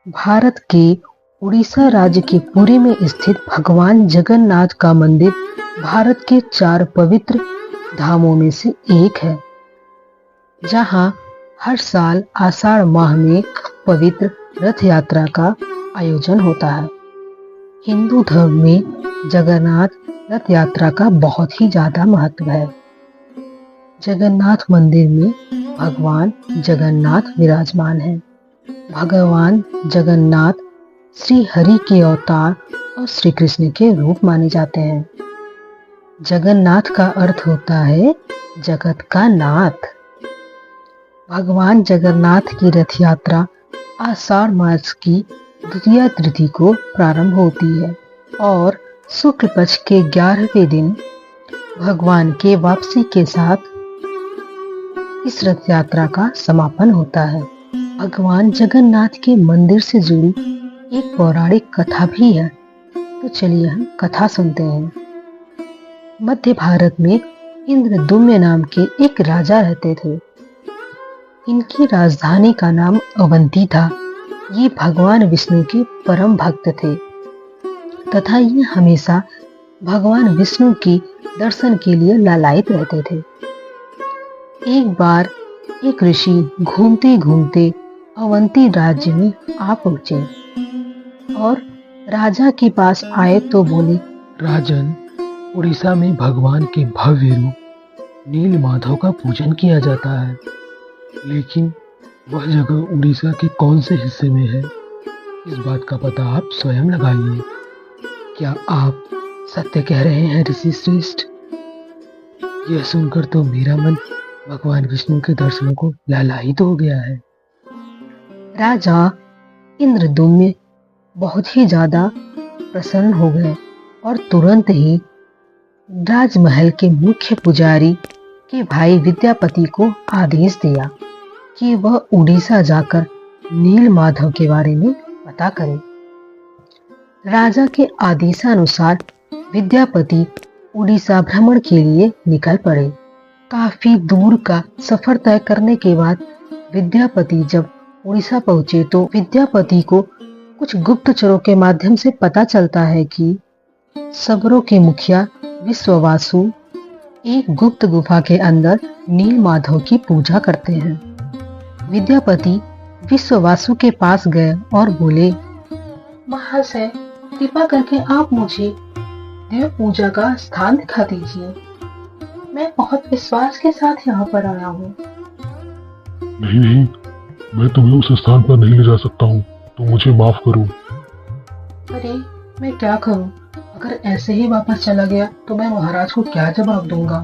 भारत के उड़ीसा राज्य के पुरी में स्थित भगवान जगन्नाथ का मंदिर भारत के 4 पवित्र धामों में से एक है, जहां हर साल आषाढ़ माह में पवित्र रथ यात्रा का आयोजन होता है। हिंदू धर्म में जगन्नाथ रथ यात्रा का बहुत ही ज्यादा महत्व है। जगन्नाथ मंदिर में भगवान जगन्नाथ विराजमान है। भगवान जगन्नाथ श्री हरि के अवतार और श्री कृष्ण के रूप माने जाते हैं। जगन्नाथ का अर्थ होता है जगत का नाथ। भगवान जगन्नाथ की रथ यात्रा आषाढ़ मास की द्वितीया तिथि को प्रारंभ होती है और शुक्ल पक्ष के 11वें दिन भगवान के वापसी के साथ इस रथ यात्रा का समापन होता है। भगवान जगन्नाथ के मंदिर से जुड़ी एक पौराणिक कथा भी है, तो चलिए हम कथा सुनते हैं। मध्य भारत में इंद्रदुम्न नाम के एक राजा रहते थे। इनकी राजधानी का नाम अवंती था। ये भगवान विष्णु के परम भक्त थे तथा ये हमेशा भगवान विष्णु के दर्शन के लिए लालायित रहते थे। एक बार एक ऋषि घूमते घूमते अवंती राज्य में आ पहुंचे और राजा के पास आए तो बोले, राजन, उड़ीसा में भगवान के भव्य रूप नील माधव का पूजन किया जाता है, लेकिन वह जगह उड़ीसा के कौन से हिस्से में है, इस बात का पता आप स्वयं लगाइए। क्या आप सत्य कह रहे हैं ऋषि श्रेष्ठ? यह सुनकर तो मेरा मन भगवान विष्णु के दर्शनों को लालायित हो गया है। राजा इंद्रदुम्न बहुत ही ज्यादा प्रसन्न हो गए और तुरंत ही राजमहल के मुख्य पुजारी के भाई विद्यापति को आदेश दिया कि वह उड़ीसा जाकर नील माधव के बारे में पता करे। राजा के आदेशानुसार विद्यापति उड़ीसा भ्रमण के लिए निकल पड़े। काफी दूर का सफर तय करने के बाद विद्यापति जब उड़ीसा पहुंचे तो विद्यापति को कुछ गुप्तचरों के माध्यम से पता चलता है कि सबरों के मुखिया विश्ववासु एक गुप्त गुफा के अंदर नील माधव की पूजा करते हैं। विद्यापति विश्ववासु के पास गए और बोले, महाशय, कृपा करके आप मुझे देव पूजा का स्थान दिखा दीजिए। मैं बहुत विश्वास के साथ यहाँ पर आया हूँ। नहीं, मैं तुम्हें उस स्थान पर नहीं ले जा सकता हूँ, तो मुझे माफ करो। अरे, मैं क्या करूँ? अगर ऐसे ही वापस चला गया तो मैं महाराज को क्या जवाब दूंगा?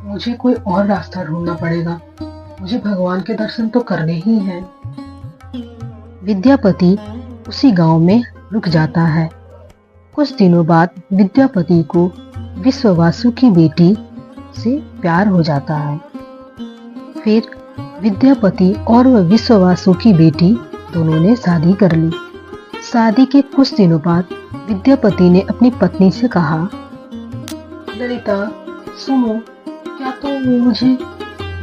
मुझे कोई और रास्ता ढूंढना पड़ेगा। मुझे भगवान के दर्शन तो करने ही हैं। विद्यापति उसी गांव में रुक जाता है। कुछ दिनों बाद विद्यापति को विश्ववासु की बेटी से प्यार हो जाता है। फिर विद्यापति और विश्ववासु की बेटी दोनों ने शादी कर ली। शादी के कुछ दिनों बाद विद्यापति ने अपनी पत्नी से कहा, ललिता, सुनो, क्या तुम मुझे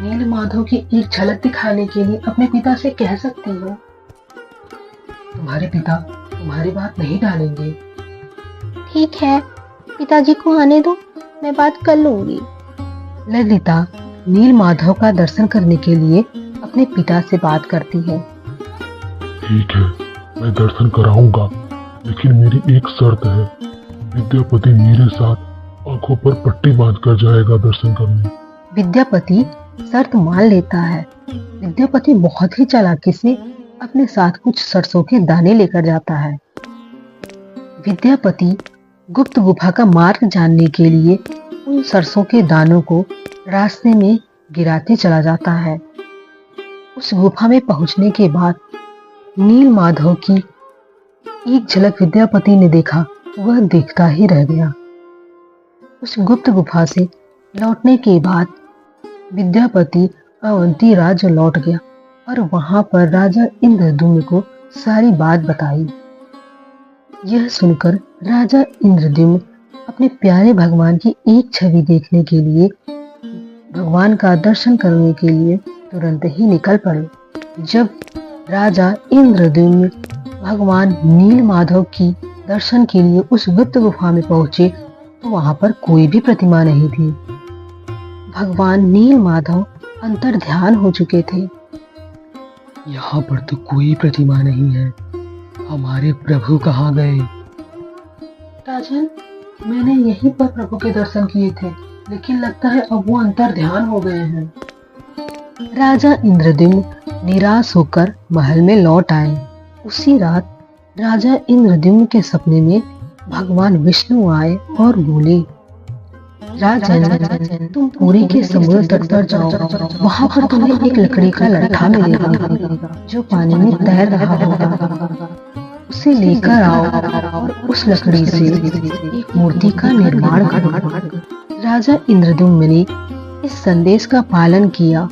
नील माधव की एक झलक दिखाने के लिए अपने पिता से कह सकती हो? तुम्हारे पिता तुम्हारी बात नहीं टालेंगे। ठीक है, पिताजी को आने दो, मैं बात कर लूंगी। ललिता नील माधव का दर्शन करने के लिए अपने पिता से बात करती है। ठीक है, मैं दर्शन कराऊंगा, लेकिन मेरी एक शर्त है। विद्यापति मेरे साथ आंखों पर पट्टी बांधकर जाएगा दर्शन करने। विद्यापति शर्त मान लेता है। विद्यापति बहुत ही चालाकी से अपने साथ कुछ सरसों के दाने लेकर जाता है। विद्यापति गुप्त गुफा का मार्ग जानने के लिए उन सरसों के दानों को रास्ते में गिराते चला जाता है। उस गुफा में पहुंचने के बाद नील माधव की एक झलक विद्यापति ने देखा, वह देखता ही रह गया। उस गुप्त गुफा से लौटने के बाद विद्यापति अवंती राज्य लौट गया और वहां पर राजा इंद्रदुम्न को सारी बात बताई। यह सुनकर राजा इंद्रद्युम्न अपने प्यारे भगवान की एक छवि देखने के लिए, भगवान का दर्शन करने के लिए तुरंत ही निकल पड़े। जब राजा इंद्रद्युम्न भगवान नीलमाधव की दर्शन के लिए उस गुप्त गुफा में पहुंचे तो वहां पर कोई भी प्रतिमा नहीं थी। भगवान नीलमाधव अंतर ध्यान हो चुके थे। यहाँ पर तो कोई प्रतिमा नहीं है, हमारे प्रभु कहाँ गए? राजन, मैंने यहीं पर प्रभु के दर्शन किए थे, लेकिन लगता है अब वो अंतर ध्यान हो गए हैं। राजा इंद्रद्युम्न निराश होकर महल में लौट आए। उसी रात राजा इंद्रद्युम्न के सपने में भगवान विष्णु आए और बोले, राजन, तुम पुरी के समुद्र तट पर जाओ, वहां पर तुम्हें एक लकड़ी का लट्ठा मिलेगा जो पानी में तैर रहा होगा। उसे लेकर आओ और उस लकड़ी से एक मूर्ति का निर्माण करो। राजा इंद्रद्युम्न ने इस संदेश का पालन किया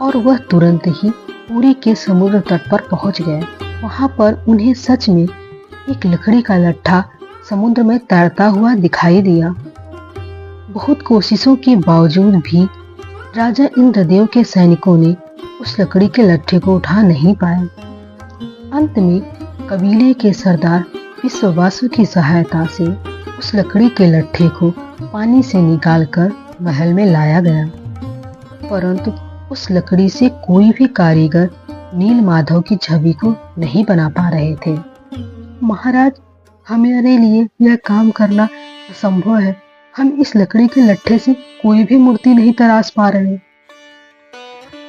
और वह तुरंत ही पुरी के समुद्र तट पर पहुंच गए। वहां पर उन्हें सच में एक लकड़ी का लट्ठा समुद्र में तैरता हुआ दिखाई दिया। बहुत कोशिशों के बावजूद भी राजा इंद्रदेव के सैनिकों ने उस लकड़ी के लट्ठे को उठा नहीं पाए। अंत में कबीले के सरदार विश्ववासु की सहायता से उस लकड़ी के लट्ठे को पानी से निकालकर महल में लाया गया, परंतु उस लकड़ी से कोई भी कारीगर नीलमाधव की छवि को नहीं बना पा रहे थे। महाराज, हमारे लिए यह काम करना असंभव है। हम इस लकड़ी के लट्ठे से कोई भी मूर्ति नहीं तराश पा रहे।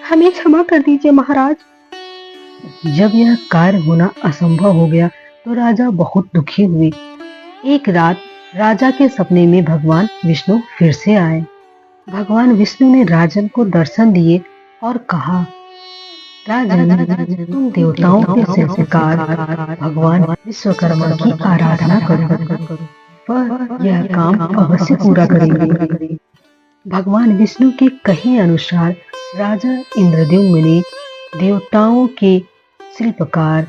हमें क्षमा कर दीजिए महाराज। जब यह कार्य होना असंभव हो गया तो राजा बहुत दुखी हुए। एक रात राजा के सपने में भगवान विष्णु फिर से आए। भगवान विष्णु ने राजन को दर्शन दिए और कहा, राजन, तुम देवताओं के शिल्पकार भगवान विश्वकर्मा की आराधना करो, पर यह काम अवश्य पूरा करेंगे। भगवान विष्णु के कहे अनुसार राजा इंद्रद्युम्न ने देवताओं के शिल्पकार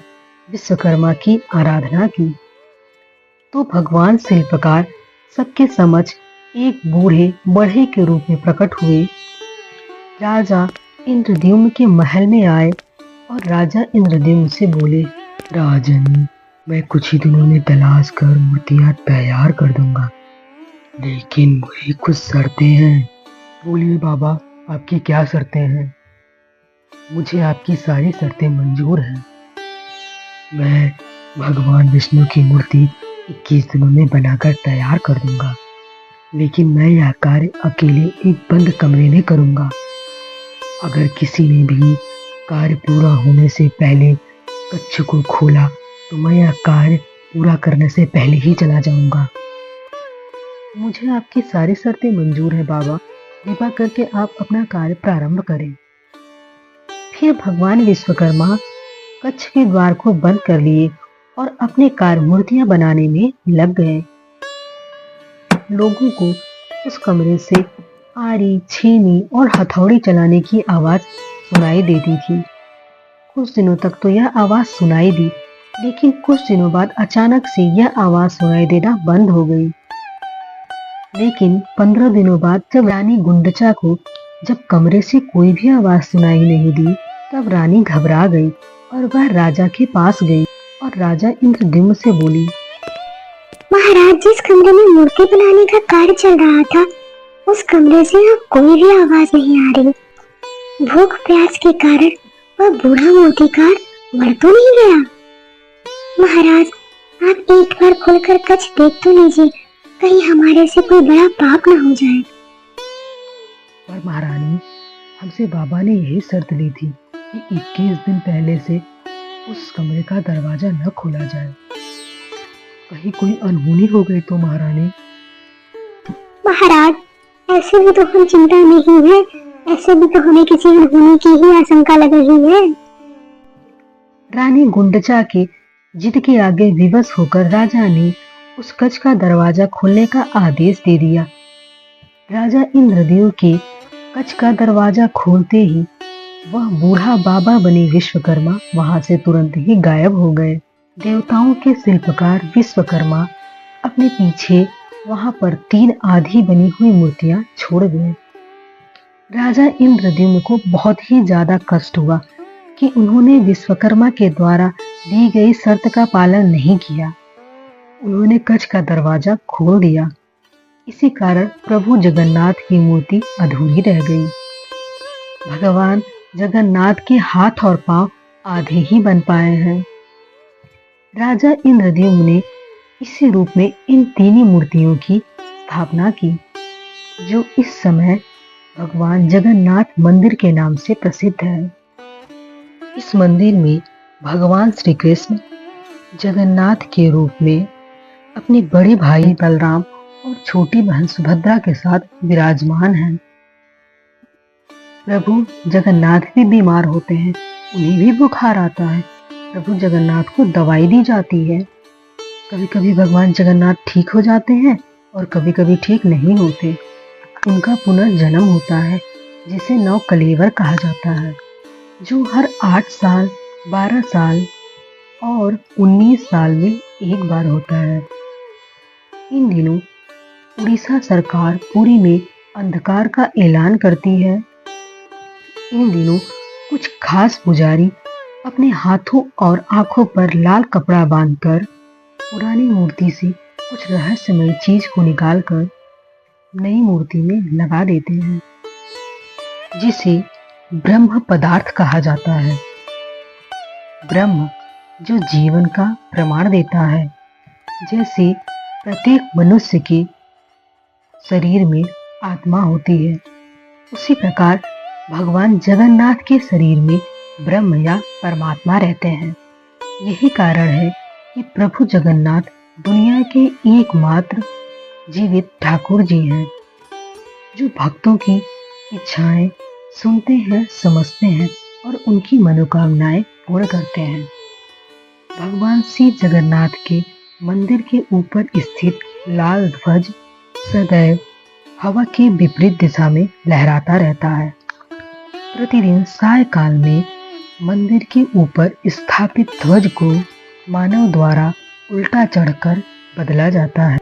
विश्वकर्मा की आराधना की तो भगवान शिल्पकार सबके समक्ष एक बूढ़े बढ़े के रूप में प्रकट हुए। राजा इंद्रद्युम्न के महल में आए और राजा इंद्रद्युम्न से बोले, राजन, मैं कुछ ही दिनों में तलाश कर मूर्तियां तैयार कर दूंगा, लेकिन मेरी कुछ शर्तें हैं। बोलिए बाबा, आपकी क्या शर्तें हैं? मुझे आपकी सारी शर्तें मंजूर हैं। मैं भगवान विष्णु की मूर्ति 21 दिनों में बनाकर तैयार कर दूंगा, लेकिन मैं यह कार्य अकेले एक बंद कमरे में करूंगा। अगर किसी ने भी कार्य पूरा होने से पहले कक्ष को खोला तो मैं यह कार्य पूरा करने से पहले ही चला जाऊंगा। मुझे आपकी सारी शर्तें मंजूर है बाबा, कृपा करके आप अपना कार्य प्रारंभ करें। फिर भगवान विश्वकर्मा कक्ष के द्वार को बंद कर लिए और अपने कार्य मूर्तियां बनाने में लग गए। लोगों को उस कमरे से आरी, छीनी और हथौड़ी चलाने की आवाज सुनाई देती थी। कुछ दिनों तक तो यह आवाज सुनाई दी, लेकिन कुछ दिनों बाद अचानक से यह आवाज सुनाई देना बंद हो गई। लेकिन 15 दिनों बाद जब रानी गुंडचा को जब कमरे से कोई भी आवाज सुनाई नहीं दी, तब रानी घबरा गई और वह राजा के पास गई और राजा इंद्रद्युम्न से बोली, महाराज, जिस कमरे में मूर्ति बनाने का कार्य चल रहा था उस कमरे से अब कोई भी आवाज नहीं आ रही। भूख प्यास के कारण वह बूढ़ा मूर्तिकार मर तो नहीं गया। महाराज, आप एक बार खोलकर कक्ष देख तो लीजिए, कहीं हमारे से कोई बड़ा पाप न हो जाए। पर महारानी, हमसे बाबा ने यही शर्त ली थी कि 21 दिन पहले से उस कमरे का दरवाजा न खोला जाए। कहीं कोई अनहोनी हो गई तो महारानी? महाराज, ऐसे भी तो हम चिंता में ही है, ऐसे भी तो हमें किसी अनहोनी की ही आशंका लग रही है। रानी गुंडचा के जिद के आगे विवश होकर राजा ने उस कक्ष का दरवाजा खोलने का आदेश दे दिया। राजा इंद्रदेव के कक्ष का दरवाजा खोलते ही वह बूढ़ा बाबा बने विश्वकर्मा वहां से तुरंत ही गायब हो गए। देवताओं के शिल्पकार विश्वकर्मा अपने पीछे वहां पर 3 आधी बनी हुई मूर्तियां छोड़ गए। राजा इंद्रद्युम्न को बहुत ही ज्यादा कष्ट हुआ कि उन्होंने विश्वकर्मा के द्वारा दी गई शर्त का पालन नहीं किया। उन्होंने कच्छ का दरवाजा खोल दिया। इसी कारण प्रभु जगन्नाथ की मूर्ति अधूरी रह गई। भगवान जगन्नाथ के हाथ और पांव आधे ही बन पाए हैं। राजा इंद्रद्युम्न ने इसी रूप में इन तीनों मूर्तियों की स्थापना की, जो इस समय भगवान जगन्नाथ मंदिर के नाम से प्रसिद्ध है। इस मंदिर में भगवान श्री कृष्ण जगन्नाथ के रूप में अपने बड़े भाई बलराम और छोटी बहन सुभद्रा के साथ विराजमान हैं। प्रभु जगन्नाथ भी बीमार होते हैं, उन्हें भी बुखार आता है। प्रभु जगन्नाथ को दवाई दी जाती है। कभी कभी भगवान जगन्नाथ ठीक हो जाते हैं और कभी कभी ठीक नहीं होते। उनका पुनर्जन्म होता है, जिसे नव कलेवर कहा जाता है, जो हर 8 साल, 12 साल और 19 साल में एक बार होता है। इन दिनों उड़ीसा सरकार पुरी में अंधकार का ऐलान करती है। इन दिनों कुछ खास पुजारी अपने हाथों और आंखों पर लाल कपड़ा बांधकर पुरानी मूर्ति से कुछ रहस्यमय चीज को निकालकर नई मूर्ति में लगा देते हैं, जिसे ब्रह्म पदार्थ कहा जाता है। ब्रह्म जो जीवन का प्रमाण देता है। जैसे प्रत्येक मनुष्य के शरीर में आत्मा होती है, उसी प्रकार भगवान जगन्नाथ के शरीर में ब्रह्म या परमात्मा रहते हैं। यही कारण है कि प्रभु जगन्नाथ दुनिया के एकमात्र जीवित ठाकुर जी हैं, जो भक्तों की इच्छाएं सुनते हैं, समझते हैं और उनकी मनोकामनाएं पूर्ण करते हैं। भगवान श्री जगन्नाथ के मंदिर के ऊपर स्थित लाल ध्वज सदैव हवा के विपरीत दिशा में लहराता रहता है। प्रतिदिन सायकाल में मंदिर के ऊपर स्थापित ध्वज को मानव द्वारा उल्टा चढ़कर बदला जाता है।